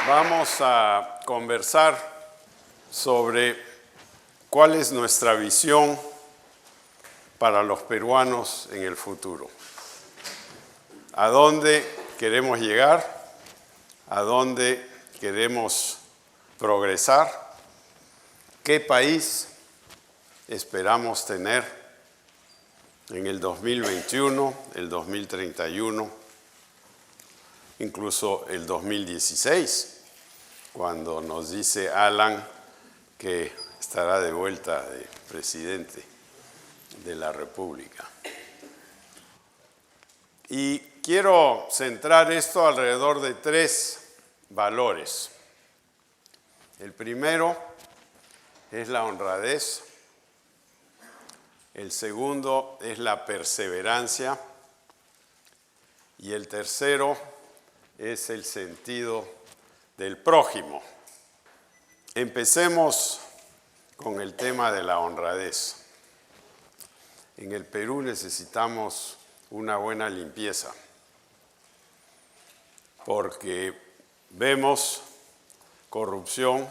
Vamos a conversar sobre cuál es nuestra visión para los peruanos en el futuro. ¿A dónde queremos llegar? ¿A dónde queremos progresar? ¿Qué país esperamos tener en el 2021, el 2031, incluso el 2016? Cuando nos dice Alan que estará de vuelta de presidente de la República. Y quiero centrar esto alrededor de tres valores. El primero es la honradez, el segundo es la perseverancia y el tercero es el sentido del prójimo. Empecemos con el tema de la honradez. En el Perú necesitamos una buena limpieza, porque vemos corrupción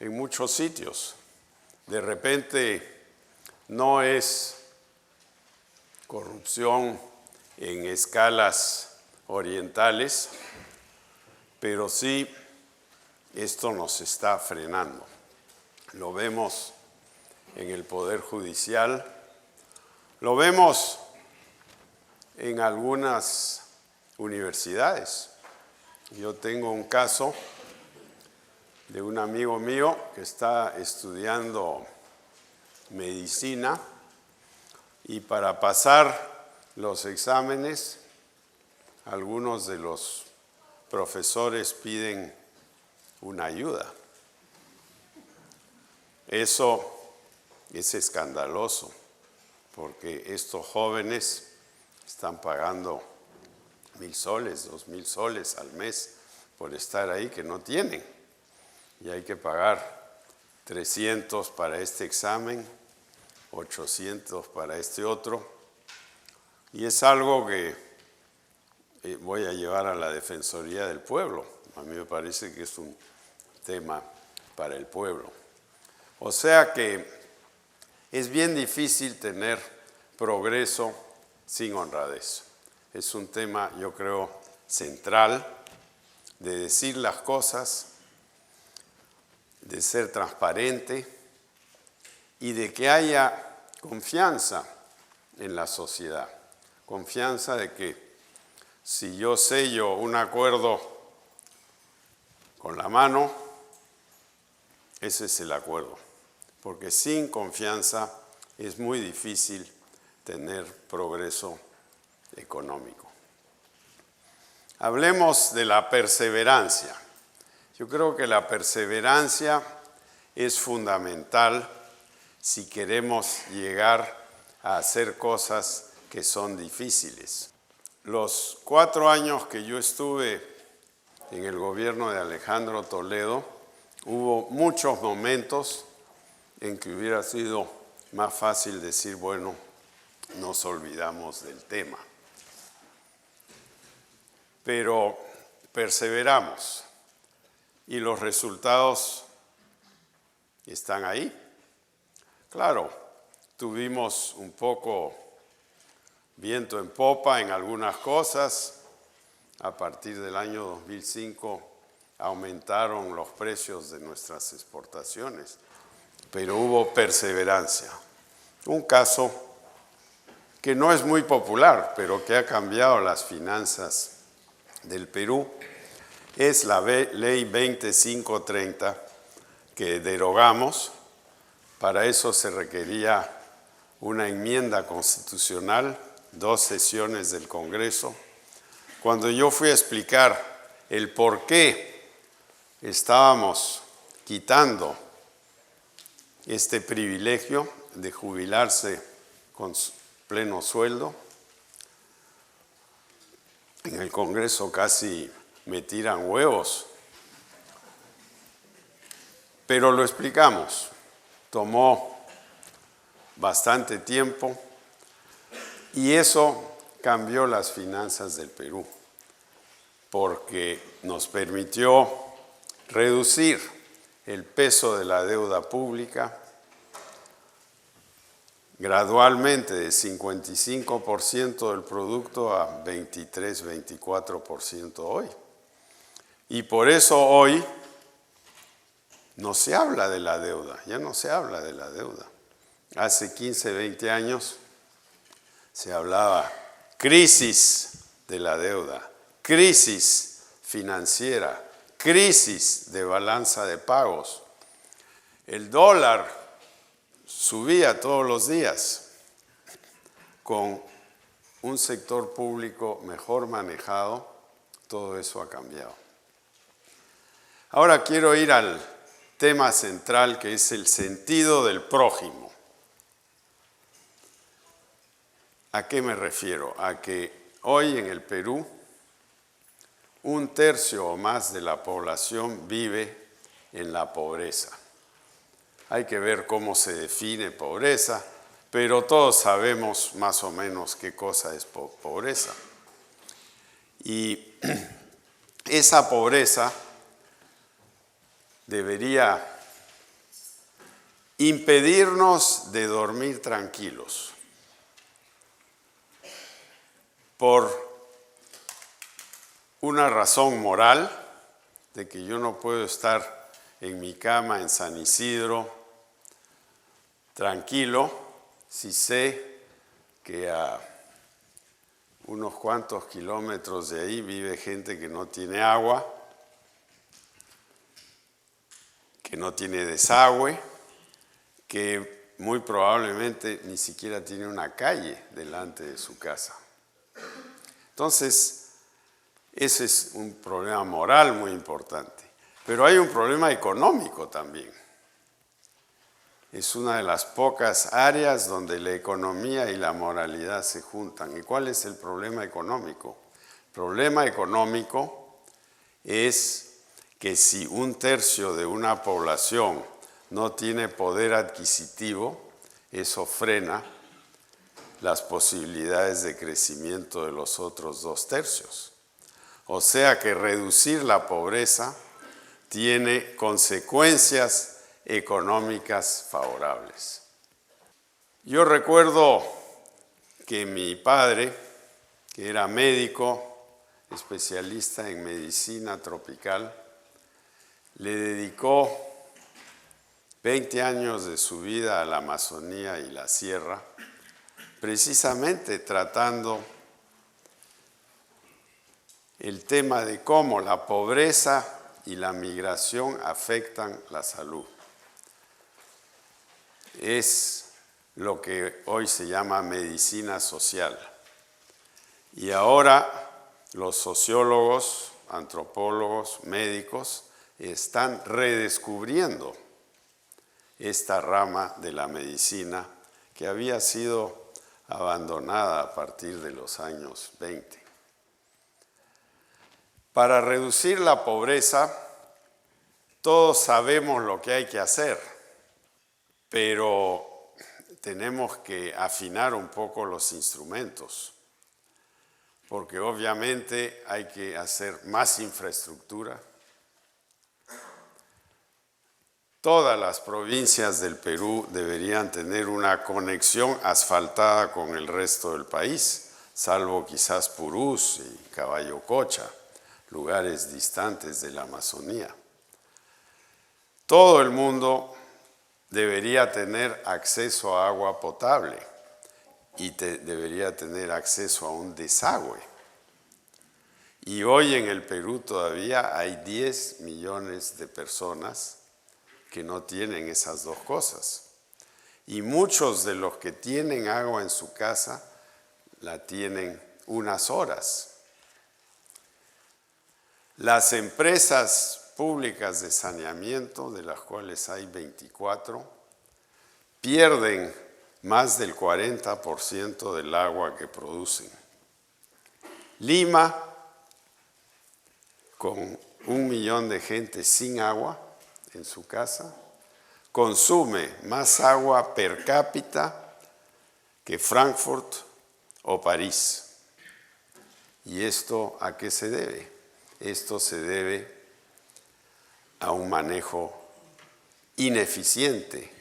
en muchos sitios. De repente no es corrupción en escalas orientales, pero sí esto nos está frenando. Lo vemos en el Poder Judicial, lo vemos en algunas universidades. Yo tengo un caso de un amigo mío que está estudiando medicina y para pasar los exámenes, algunos de los profesores piden una ayuda. Eso es escandaloso, porque estos jóvenes están pagando 1,000 soles, 2,000 soles al mes por estar ahí que no tienen. Y hay que pagar 300 para este examen, 800 para este otro. Y es algo que voy a llevar a la Defensoría del Pueblo. A mí me parece que es un tema para el pueblo. O sea que es bien difícil tener progreso sin honradez. Es un tema, yo creo, central de decir las cosas, de ser transparente y de que haya confianza en la sociedad. Confianza de que si yo sello un acuerdo con la mano, ese es el acuerdo. Porque sin confianza es muy difícil tener progreso económico. Hablemos de la perseverancia. Yo creo que la perseverancia es fundamental si queremos llegar a hacer cosas que son difíciles. Los 4 años que yo estuve en el gobierno de Alejandro Toledo, hubo muchos momentos en que hubiera sido más fácil decir, bueno, nos olvidamos del tema. Pero perseveramos y los resultados están ahí. Claro, tuvimos un poco viento en popa en algunas cosas. A partir del año 2005 aumentaron los precios de nuestras exportaciones, pero hubo perseverancia. Un caso que no es muy popular, pero que ha cambiado las finanzas del Perú, es la Ley 2530 que derogamos. Para eso se requería una enmienda constitucional, 2 sesiones del Congreso. Cuando yo fui a explicar el por qué estábamos quitando este privilegio de jubilarse con pleno sueldo, en el Congreso casi me tiran huevos, pero lo explicamos. Tomó bastante tiempo y eso cambió las finanzas del Perú. porque nos permitió reducir el peso de la deuda pública gradualmente de 55% del producto a 23-24% hoy. Y por eso hoy no se habla de la deuda, ya no se habla de la deuda. Hace 15, 20 años se hablaba crisis de la deuda, crisis financiera, crisis de balanza de pagos. El dólar subía todos los días. Con un sector público mejor manejado, todo eso ha cambiado. Ahora quiero ir al tema central, que es el sentido del prójimo. ¿A qué me refiero? A que hoy en el Perú, 1/3 o más de la población vive en la pobreza. Hay que ver cómo se define pobreza, pero todos sabemos más o menos qué cosa es pobreza. Y esa pobreza debería impedirnos de dormir tranquilos por una razón moral de que yo no puedo estar en mi cama en San Isidro tranquilo si sé que a unos cuantos kilómetros de ahí vive gente que no tiene agua, que no tiene desagüe, que muy probablemente ni siquiera tiene una calle delante de su casa. Entonces, ese es un problema moral muy importante. Pero hay un problema económico también. Es una de las pocas áreas donde la economía y la moralidad se juntan. ¿Y cuál es el problema económico? El problema económico es que si 1/3 de una población no tiene poder adquisitivo, eso frena las posibilidades de crecimiento de los otros 2/3. O sea que reducir la pobreza tiene consecuencias económicas favorables. Yo recuerdo que mi padre, que era médico, especialista en medicina tropical, le dedicó 20 años de su vida a la Amazonía y la sierra, precisamente tratando el tema de cómo la pobreza y la migración afectan la salud. Es lo que hoy se llama medicina social. Y ahora los sociólogos, antropólogos, médicos están redescubriendo esta rama de la medicina que había sido abandonada a partir de los años 20. Para reducir la pobreza, todos sabemos lo que hay que hacer, pero tenemos que afinar un poco los instrumentos, porque obviamente hay que hacer más infraestructura. Todas las provincias del Perú deberían tener una conexión asfaltada con el resto del país, salvo quizás Purús y Caballococha, lugares distantes de la Amazonía. Todo el mundo debería tener acceso a agua potable y debería tener acceso a un desagüe. Y hoy en el Perú todavía hay 10 millones de personas que no tienen esas dos cosas. Y muchos de los que tienen agua en su casa la tienen unas horas. Las empresas públicas de saneamiento, de las cuales hay 24, pierden más del 40% del agua que producen. Lima, con 1 millón de gente sin agua en su casa, consume más agua per cápita que Frankfurt o París. ¿Y esto a qué se debe? esto se debe a un manejo ineficiente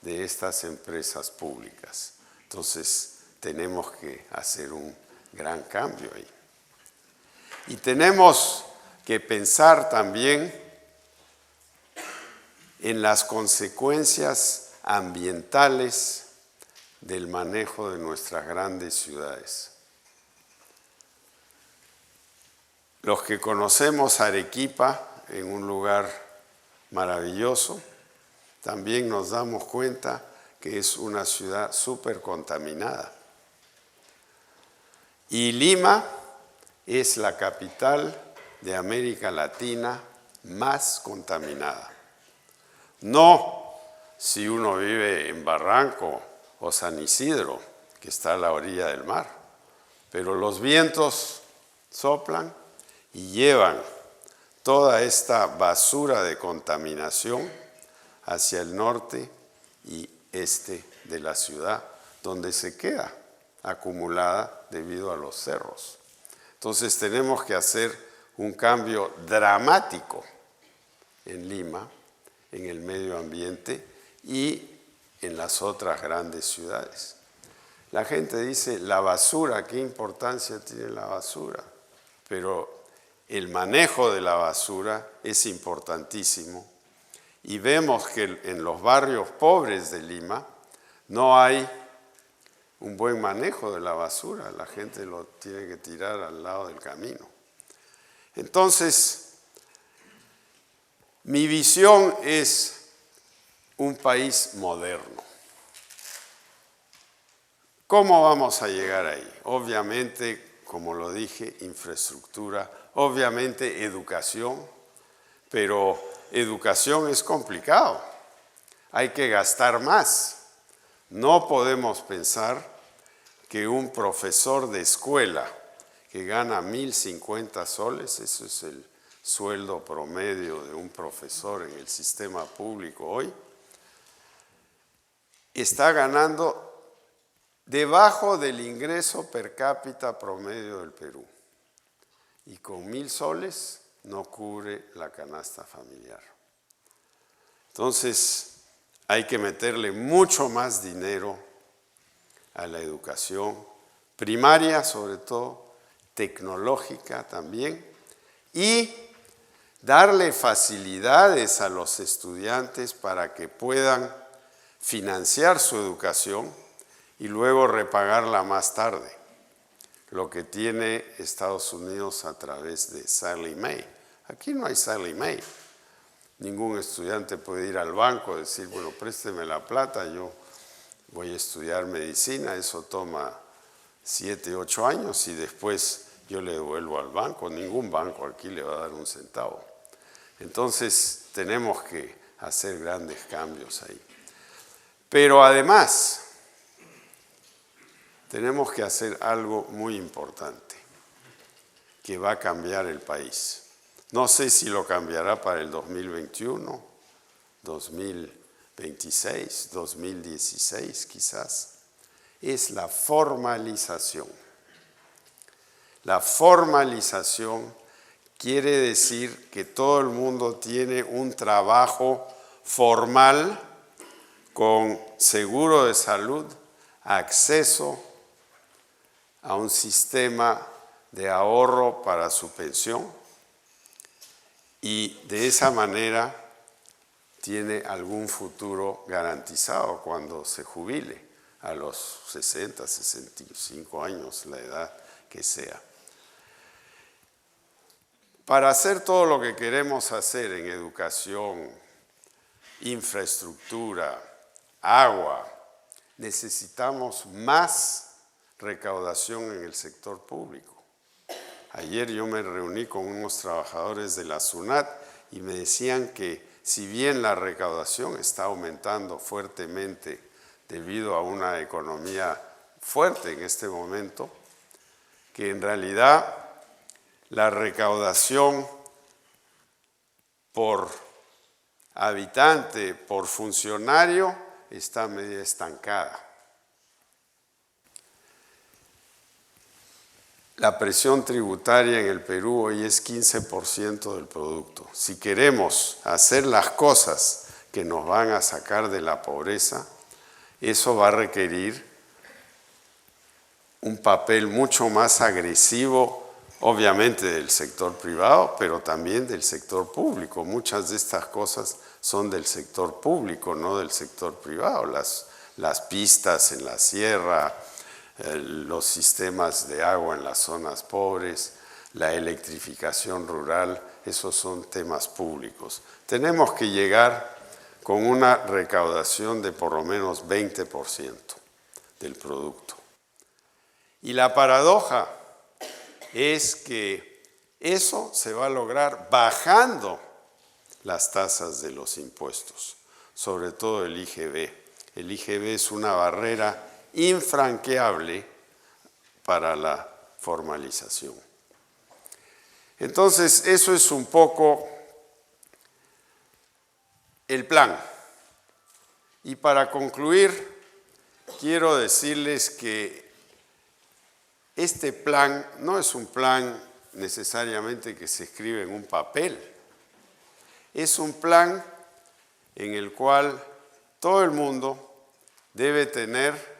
de estas empresas públicas. Entonces, tenemos que hacer un gran cambio ahí. Y tenemos que pensar también en las consecuencias ambientales del manejo de nuestras grandes ciudades. Los que conocemos Arequipa, en un lugar maravilloso, también nos damos cuenta que es una ciudad súper contaminada. Y Lima es la capital de América Latina más contaminada. No si uno vive en Barranco o San Isidro, que está a la orilla del mar, pero los vientos soplan y llevan toda esta basura de contaminación hacia el norte y este de la ciudad, donde se queda acumulada debido a los cerros. Entonces tenemos que hacer un cambio dramático en Lima, en el medio ambiente y en las otras grandes ciudades. La gente dice, la basura, ¿qué importancia tiene la basura? Pero el manejo de la basura es importantísimo y vemos que en los barrios pobres de Lima no hay un buen manejo de la basura, la gente lo tiene que tirar al lado del camino. Entonces, mi visión es un país moderno. ¿Cómo vamos a llegar ahí? Obviamente, como lo dije, infraestructura, obviamente educación, pero educación es complicado. Hay que gastar más. No podemos pensar que un profesor de escuela que gana 1.050 soles, eso es el sueldo promedio de un profesor en el sistema público hoy, está ganando debajo del ingreso per cápita promedio del Perú. Y con 1.000 soles no cubre la canasta familiar. Entonces, hay que meterle mucho más dinero a la educación primaria, sobre todo, tecnológica también, y darle facilidades a los estudiantes para que puedan financiar su educación y luego repagarla más tarde, lo que tiene Estados Unidos a través de Sallie Mae. Aquí no hay Sallie Mae. Ningún estudiante puede ir al banco y decir, bueno, présteme la plata, yo voy a estudiar medicina, eso toma 7, 8 años y después yo le devuelvo al banco. Ningún banco aquí le va a dar un centavo. Entonces tenemos que hacer grandes cambios ahí. Pero además tenemos que hacer algo muy importante que va a cambiar el país. No sé si lo cambiará para el 2021, 2026, 2016 quizás. Es la formalización. La formalización quiere decir que todo el mundo tiene un trabajo formal con seguro de salud, acceso a un sistema de ahorro para su pensión y de esa manera tiene algún futuro garantizado cuando se jubile a los 60, 65 años, la edad que sea. Para hacer todo lo que queremos hacer en educación, infraestructura, agua, necesitamos más recaudación en el sector público. Ayer yo me reuní con unos trabajadores de la SUNAT y me decían que si bien la recaudación está aumentando fuertemente debido a una economía fuerte en este momento, que en realidad la recaudación por habitante, por funcionario, está medio estancada. la presión tributaria en el Perú hoy es 15% del producto. Si queremos hacer las cosas que nos van a sacar de la pobreza, eso va a requerir un papel mucho más agresivo, obviamente del sector privado, pero también del sector público. Muchas de estas cosas son del sector público, no del sector privado. Las pistas en la sierra, los sistemas de agua en las zonas pobres, la electrificación rural, esos son temas públicos. Tenemos que llegar con una recaudación de por lo menos 20% del producto. Y la paradoja es que eso se va a lograr bajando las tasas de los impuestos, sobre todo el IGB. El IGB es una barrera infranqueable para la formalización. Entonces, eso es un poco el plan. Y para concluir, quiero decirles que este plan no es un plan necesariamente que se escribe en un papel. Es un plan en el cual todo el mundo debe tener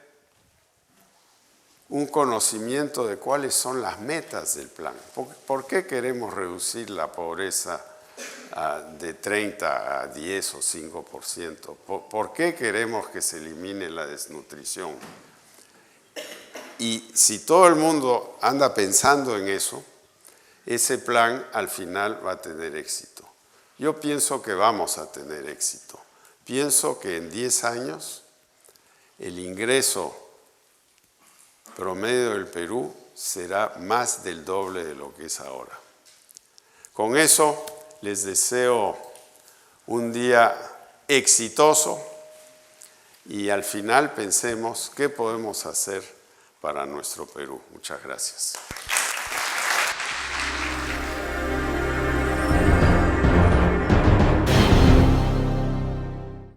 un conocimiento de cuáles son las metas del plan. ¿Por qué queremos reducir la pobreza de 30 a 10 o 5%? ¿Por qué queremos que se elimine la desnutrición? Y si todo el mundo anda pensando en eso, ese plan al final va a tener éxito. Yo pienso que vamos a tener éxito. Pienso que en 10 años el ingreso promedio del Perú será más del doble de lo que es ahora. Con eso les deseo un día exitoso y al final pensemos qué podemos hacer para nuestro Perú. Muchas gracias.